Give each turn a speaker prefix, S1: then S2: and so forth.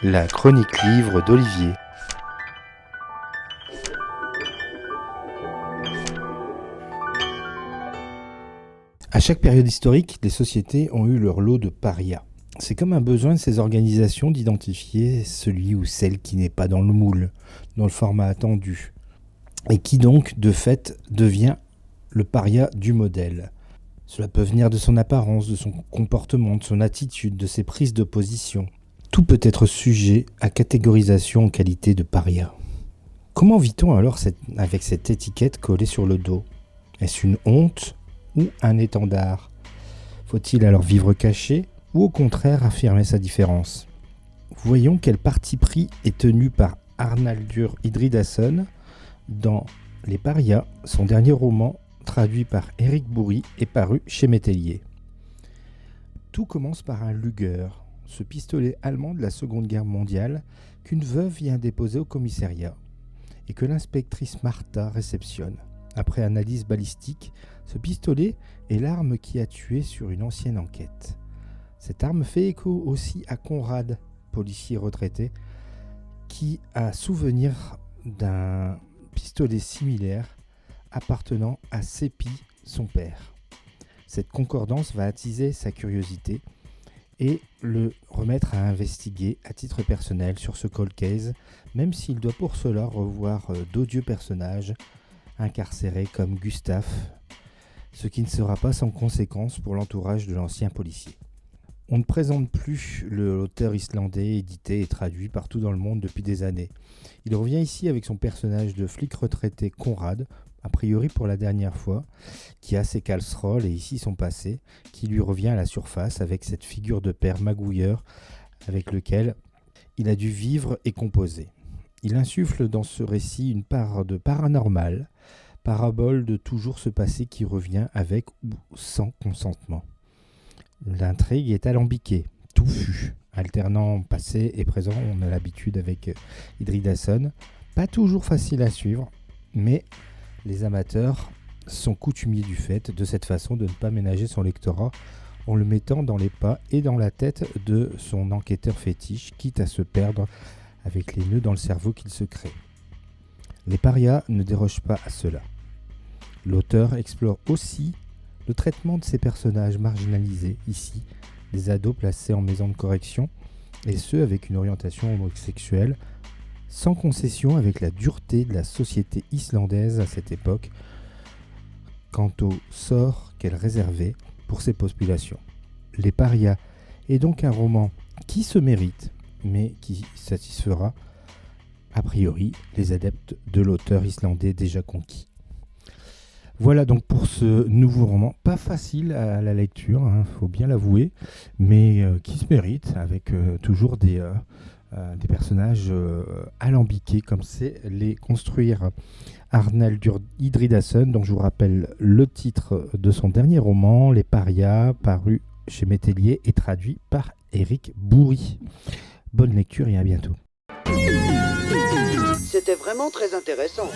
S1: La chronique livre d'Olivier. À chaque période historique, les sociétés ont eu leur lot de parias. C'est comme un besoin de ces organisations d'identifier celui ou celle qui n'est pas dans le moule, dans le format attendu, et qui donc, de fait, devient le paria du modèle. Cela peut venir de son apparence, de son comportement, de son attitude, de ses prises de position. Tout peut être sujet à catégorisation en qualité de paria. Comment vit-on alors avec cette étiquette collée sur le dos ? Est-ce une honte ou un étendard ? Faut-il alors vivre caché ou au contraire affirmer sa différence ? Voyons quel parti pris est tenu par Arnaldur Indridason dans Les Parias, son dernier roman traduit par Éric Bourri et paru chez Métellier. Tout commence par un Luger, ce pistolet allemand de la Seconde Guerre mondiale qu'une veuve vient déposer au commissariat et que l'inspectrice Martha réceptionne. Après analyse balistique, ce pistolet est l'arme qui a tué sur une ancienne enquête. Cette arme fait écho aussi à Conrad, policier retraité, qui a souvenir d'un pistolet similaire appartenant à Seppi, son père. Cette concordance va attiser sa curiosité et le remettre à investiguer à titre personnel sur ce cold case, même s'il doit pour cela revoir d'odieux personnages incarcérés comme Gustave, ce qui ne sera pas sans conséquence pour l'entourage de l'ancien policier. On ne présente plus l'auteur islandais édité et traduit partout dans le monde depuis des années. Il revient ici avec son personnage de flic retraité Conrad, a priori pour la dernière fois, qui a ses casseroles et ici son passé, qui lui revient à la surface avec cette figure de père magouilleur avec lequel il a dû vivre et composer. Il insuffle dans ce récit une part de paranormal, parabole de toujours ce passé qui revient avec ou sans consentement. L'intrigue est alambiquée, touffue, alternant passé et présent, on a l'habitude avec Indridason. Pas toujours facile à suivre, mais les amateurs sont coutumiers du fait de cette façon de ne pas ménager son lectorat en le mettant dans les pas et dans la tête de son enquêteur fétiche, quitte à se perdre avec les nœuds dans le cerveau qu'il se crée. Les parias ne dérogent pas à cela. L'auteur explore aussi le traitement de ces personnages marginalisés, ici, des ados placés en maison de correction, et ceux avec une orientation homosexuelle, sans concession avec la dureté de la société islandaise à cette époque, quant au sort qu'elle réservait pour ces populations. Les Parias est donc un roman qui se mérite, mais qui satisfera, a priori, les adeptes de l'auteur islandais déjà conquis. Voilà donc pour ce nouveau roman, pas facile à la lecture, faut bien l'avouer, mais qui se mérite avec toujours des personnages alambiqués comme c'est les construire Arnaldur Indridason, dont je vous rappelle le titre de son dernier roman, Les Parias, paru chez Métellier et traduit par Éric Bourri. Bonne lecture et à bientôt.
S2: C'était vraiment très intéressant.